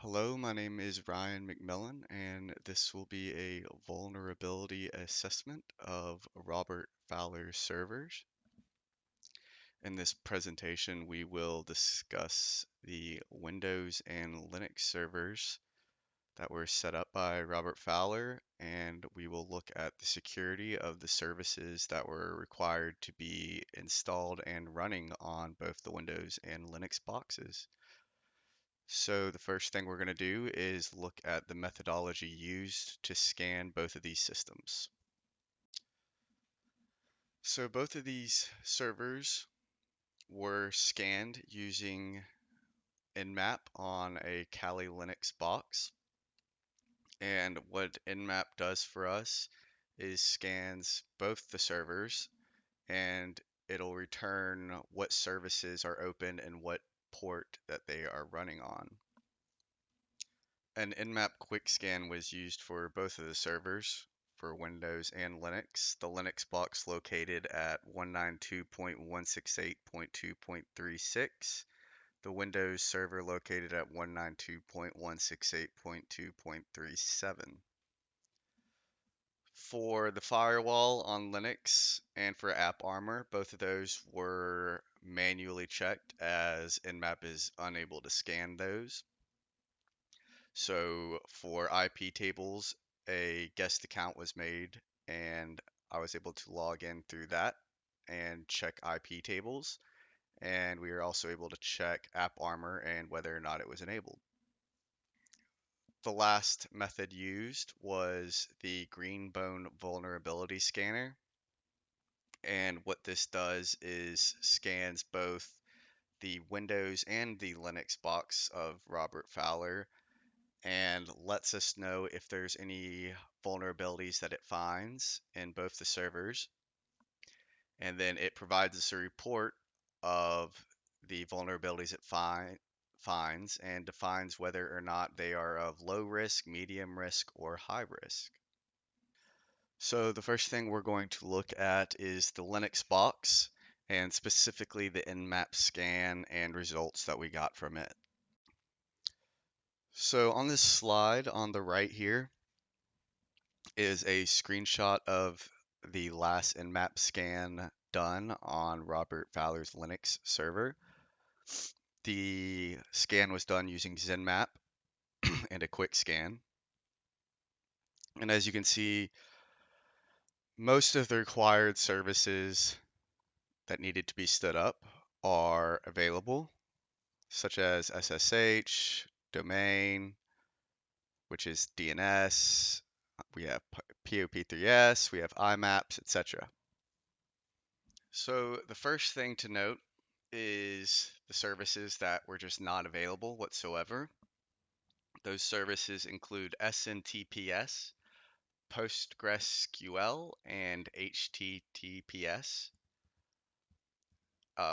Hello, my name is Ryan McMillan, and this will be a vulnerability assessment of Robert Fowler servers. In this presentation, we will discuss the Windows and Linux servers that were set up by Robert Fowler, and we will look at the security of the services that were required to be installed and running on both the Windows and Linux boxes. So the first thing we're going to do is look at the methodology used to scan both of these systems. So both of these servers were scanned using Nmap on a Kali Linux box. And what Nmap does for us is scans both the servers and it'll return what services are open and what port that they are running on. An Nmap quick scan was used for both of the servers, for Windows and Linux. The Linux box located at 192.168.2.36. The Windows server located at 192.168.2.37. For the firewall on Linux and for AppArmor, both of those were manually checked as Nmap is unable to scan those. So for IP tables, a guest account was made and I was able to log in through that and check IP tables. And we were also able to check AppArmor and whether or not it was enabled. The last method used was the Greenbone vulnerability scanner. And what this does is scans both the Windows and the Linux box of Robert Fowler and lets us know if there's any vulnerabilities that it finds in both the servers. And then it provides us a report of the vulnerabilities it finds and defines whether or not they are of low risk, medium risk, or high risk. So the first thing we're going to look at is the Linux box and specifically the Nmap scan and results that we got from it. So on this slide on the right here, is a screenshot of the last Nmap scan done on Robert Fowler's Linux server. The scan was done using ZenMap and a quick scan. And as you can see, most of the required services that needed to be stood up are available, such as SSH, domain, which is DNS, we have POP3S, we have IMAPs, etc. So the first thing to note is the services that were just not available whatsoever. Those services include SNTPS, PostgreSQL, and HTTPS.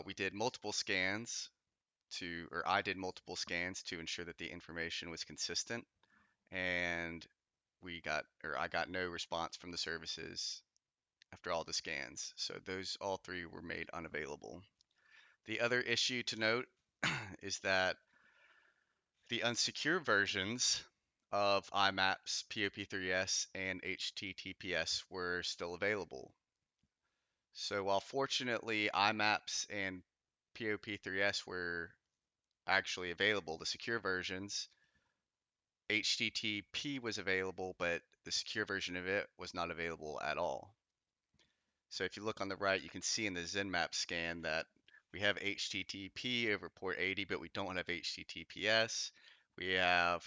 We did multiple scans or I did multiple scans to ensure that the information was consistent, and I got no response from the services after all the scans. So those all three were made unavailable. The other issue to note is that the unsecure versions of IMAPS, POP3S, and HTTPS were still available. So while fortunately IMAPS and POP3S were actually available, the secure versions, HTTP was available, but the secure version of it was not available at all. So if you look on the right, you can see in the ZenMap scan that we have HTTP over port 80, but we don't have HTTPS. We have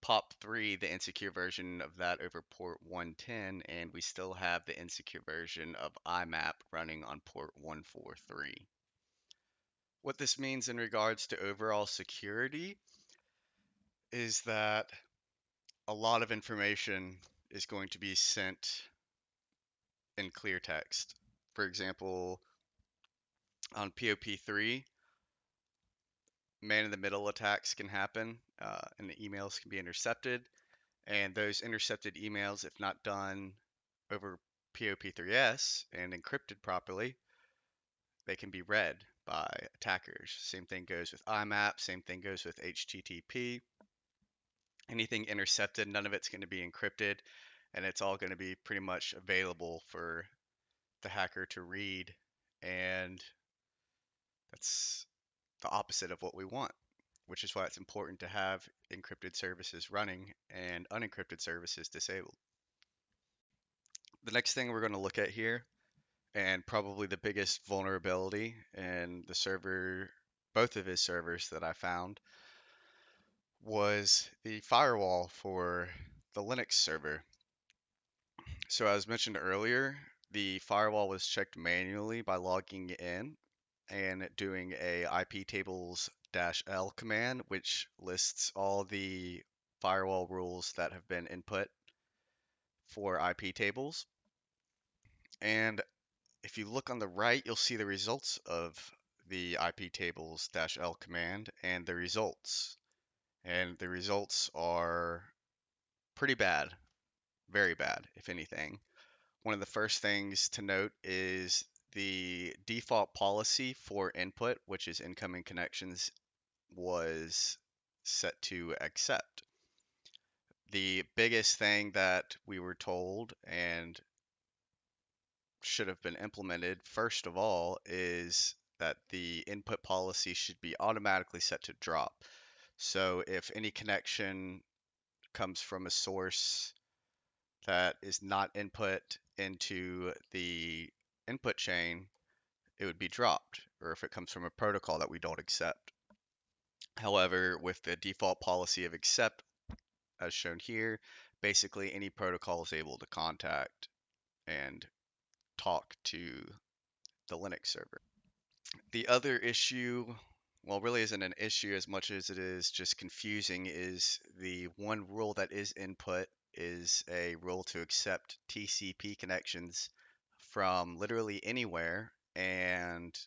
POP3, the insecure version of that over port 110, and we still have the insecure version of IMAP running on port 143. What this means in regards to overall security is that a lot of information is going to be sent in clear text. For example, on POP3, man-in-the-middle attacks can happen, and the emails can be intercepted. And those intercepted emails, if not done over POP3S and encrypted properly, they can be read by attackers. Same thing goes with IMAP, same thing goes with HTTP. Anything intercepted, none of it's going to be encrypted, and it's all going to be pretty much available for the hacker to read. And that's the opposite of what we want, which is why it's important to have encrypted services running and unencrypted services disabled. The next thing we're going to look at here, and probably the biggest vulnerability in the server, both of his servers that I found, was the firewall for the Linux server. So as mentioned earlier, the firewall was checked manually by logging in and doing a iptables-l command, which lists all the firewall rules that have been input for IP tables. And if you look on the right, you'll see the results of the iptables-l command and the results. And the results are pretty bad, very bad, if anything. One of the first things to note is the default policy for input, which is incoming connections, was set to accept. The biggest thing that we were told and should have been implemented, first of all, is that the input policy should be automatically set to drop. So if any connection comes from a source that is not input into the input chain, it would be dropped, or if it comes from a protocol that we don't accept. However, with the default policy of accept, as shown here, basically any protocol is able to contact and talk to the Linux server. The other issue, well, really isn't an issue as much as it is just confusing, is the one rule that is input is a rule to accept TCP connections from literally anywhere, and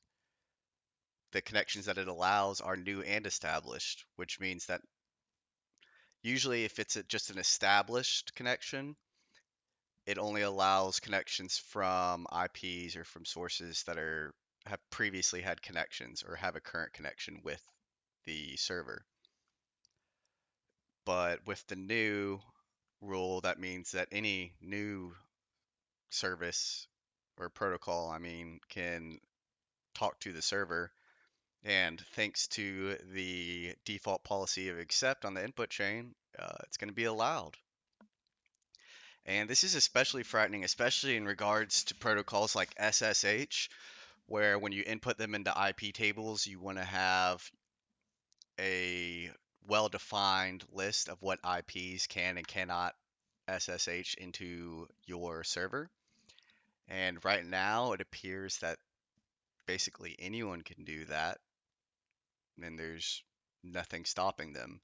the connections that it allows are new and established, which means that usually if it's just an established connection, it only allows connections from IPs or from sources that are have previously had connections or have a current connection with the server. But with the new rule, that means that any new service or protocol, I mean, can talk to the server. And thanks to the default policy of accept on the input chain, it's going to be allowed. And this is especially frightening, especially in regards to protocols like SSH, where when you input them into IP tables, you want to have a well-defined list of what IPs can and cannot SSH into your server. And right now, it appears that basically anyone can do that, and there's nothing stopping them.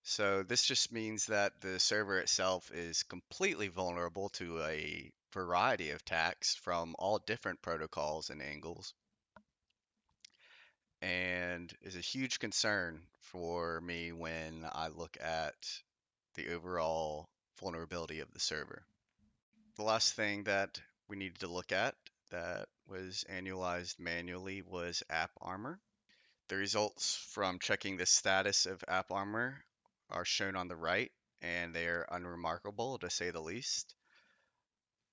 So this just means that the server itself is completely vulnerable to a variety of attacks from all different protocols and angles, and is a huge concern for me when I look at the overall vulnerability of the server. The last thing that we needed to look at that was annualized manually was AppArmor. The results from checking the status of AppArmor are shown on the right, and they are unremarkable to say the least.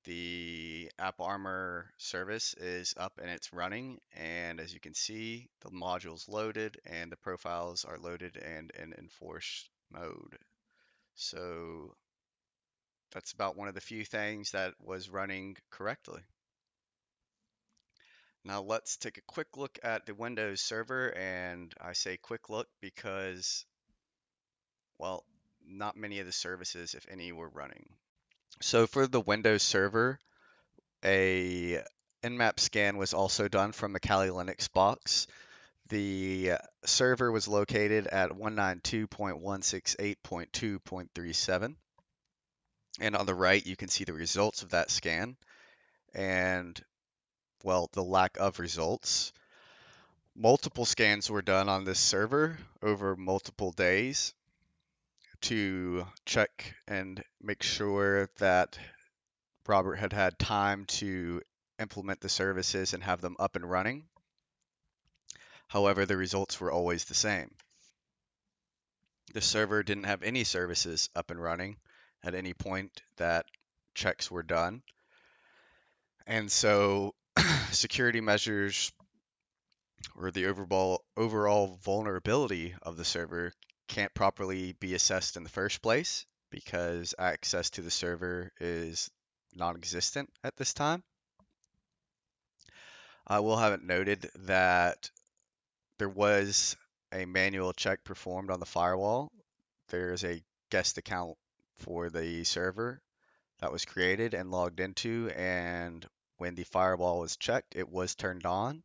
The AppArmor service is up and it's running, and as you can see, the module's loaded and the profiles are loaded and in enforced mode. So that's about one of the few things that was running correctly. Now let's take a quick look at the Windows server, and I say quick look because, well, not many of the services, if any, were running. So for the Windows server, a Nmap scan was also done from the Kali Linux box. The server was located at 192.168.2.37. And on the right, you can see the results of that scan and, well, the lack of results. Multiple scans were done on this server over multiple days to check and make sure that Robert had had time to implement the services and have them up and running. However, the results were always the same. The server didn't have any services up and running at any point that checks were done. And so security measures or the overall vulnerability of the server can't properly be assessed in the first place because access to the server is non-existent at this time. I will have it noted that there was a manual check performed on the firewall. There's a guest account for the server that was created and logged into, and when the firewall was checked, it was turned on.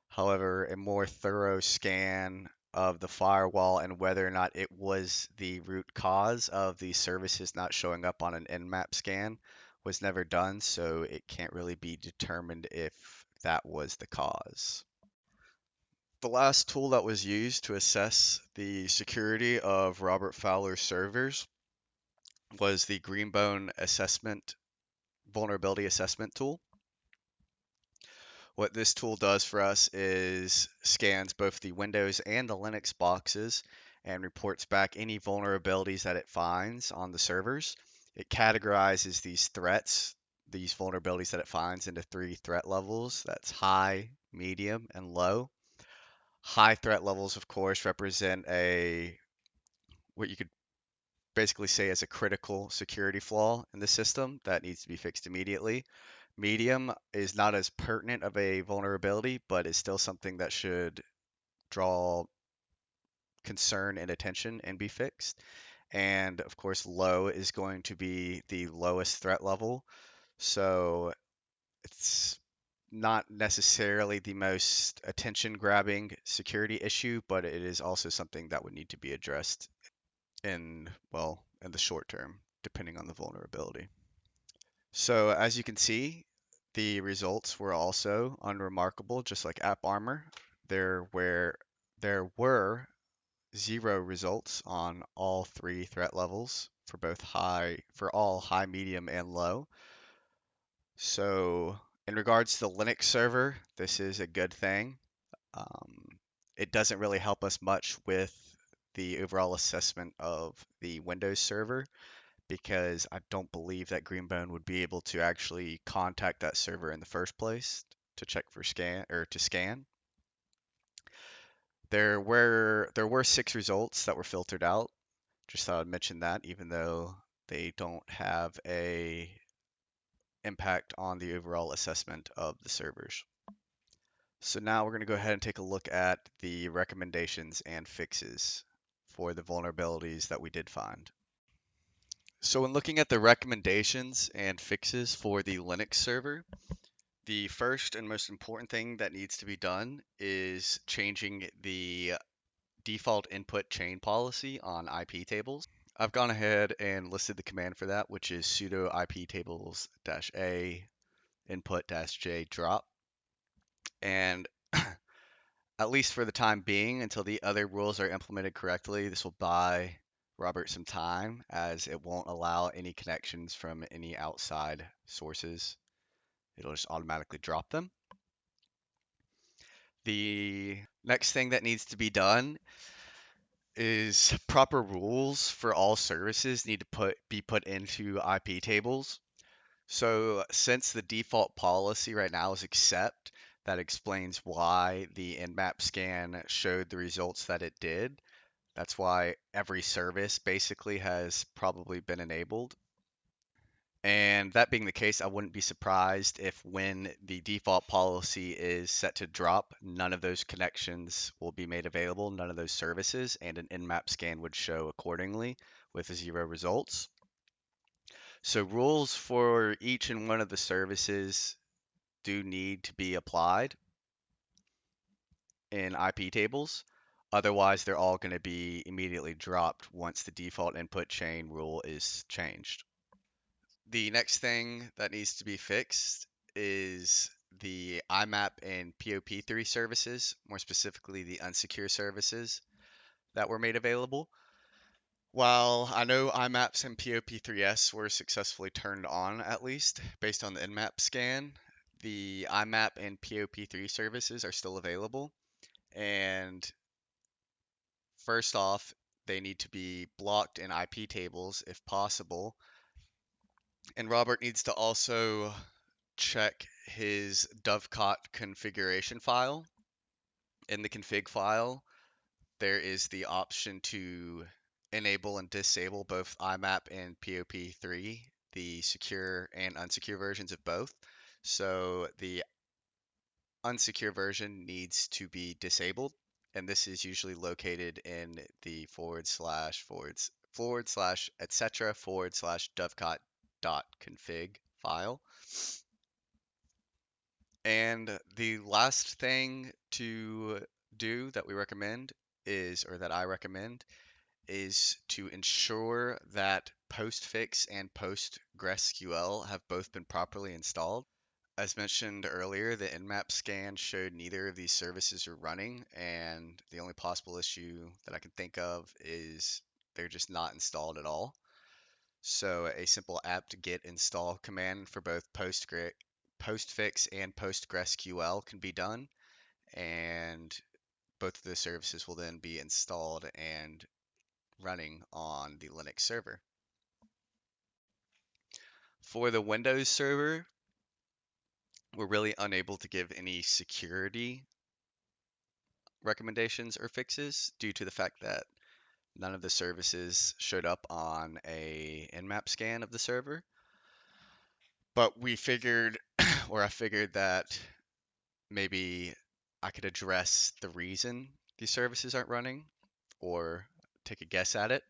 However, a more thorough scan of the firewall and whether or not it was the root cause of the services not showing up on an Nmap scan was never done, so it can't really be determined if that was the cause. The last tool that was used to assess the security of Robert Fowler's servers was the Greenbone Assessment Vulnerability Assessment tool. What this tool does for us is scans both the Windows and the Linux boxes and reports back any vulnerabilities that it finds on the servers. It categorizes these threats, these vulnerabilities that it finds, into 3 threat levels. That's high, medium, and low. High threat levels, of course, represent what you could basically say as a critical security flaw in the system that needs to be fixed immediately. Medium is not as pertinent of a vulnerability, but is still something that should draw concern and attention and be fixed. And of course, low is going to be the lowest threat level. So it's not necessarily the most attention grabbing security issue, but it is also something that would need to be addressed in the short term, depending on the vulnerability. So as you can see, the results were also unremarkable, just like AppArmor. There were 0 results on all 3 threat levels for all high, medium, and low. So in regards to the Linux server, this is a good thing. Um, it doesn't really help us much with the overall assessment of the Windows server because I don't believe that Greenbone would be able to actually contact that server in the first place to check for scan or to scan. There were 6 results that were filtered out. Just thought I'd mention that, even though they don't have a impact on the overall assessment of the servers. So now we're going to go ahead and take a look at the recommendations and fixes for the vulnerabilities that we did find. So when looking at the recommendations and fixes for the Linux server, the first and most important thing that needs to be done is changing the default input chain policy on IP tables. I've gone ahead and listed the command for that, which is sudo iptables-a input-j drop. And at least for the time being, until the other rules are implemented correctly, this will buy Robert some time as it won't allow any connections from any outside sources. It'll just automatically drop them. The next thing that needs to be done is proper rules for all services need to be put into IP tables. So since the default policy right now is accept, that explains why the Nmap scan showed the results that it did. That's why every service basically has probably been enabled. And that being the case, I wouldn't be surprised if when the default policy is set to drop, none of those connections will be made available, none of those services, and an Nmap scan would show accordingly with 0 results. So rules for each and one of the services do need to be applied in IP tables. Otherwise, they're all going to be immediately dropped once the default input chain rule is changed. The next thing that needs to be fixed is the IMAP and POP3 services, more specifically the unsecure services that were made available. While I know IMAPs and POP3S were successfully turned on, at least based on the Nmap scan, the IMAP and POP3 services are still available. And first off, they need to be blocked in IP tables if possible. And Robert needs to also check his Dovecot configuration file. In the config file, there is the option to enable and disable both IMAP and POP3, the secure and unsecure versions of both. So the unsecure version needs to be disabled, and this is usually located in the etc dovecot dot config file. And the last thing to do that we recommend that I recommend, is to ensure that postfix and PostgreSQL have both been properly installed. As mentioned earlier, the Nmap scan showed neither of these services are running, and the only possible issue that I can think of is they're just not installed at all. So a simple apt-get install command for both postfix and PostgreSQL can be done, and both of the services will then be installed and running on the Linux server. For the Windows server, we're really unable to give any security recommendations or fixes due to the fact that none of the services showed up on a Nmap scan of the server. But we figured, or I figured that maybe I could address the reason these services aren't running, or take a guess at it.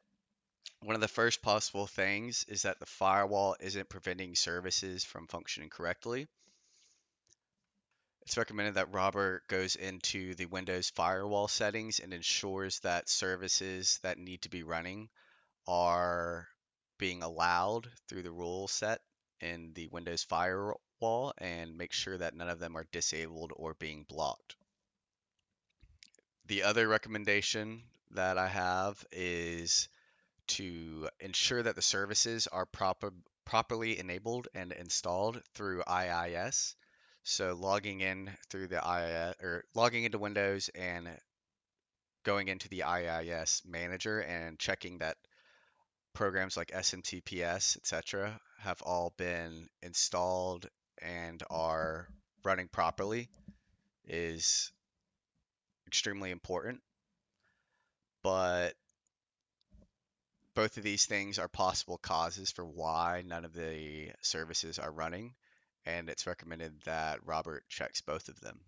One of the first possible things is that the firewall isn't preventing services from functioning correctly. It's recommended that Robert goes into the Windows firewall settings and ensures that services that need to be running are being allowed through the rule set in the Windows firewall, and make sure that none of them are disabled or being blocked. The other recommendation that I have is to ensure that the services are properly enabled and installed through IIS. So logging in through the IIS, or logging into Windows and going into the IIS manager and checking that programs like SMTPS, etc., have all been installed and are running properly is extremely important. But both of these things are possible causes for why none of the services are running, and it's recommended that Robert checks both of them.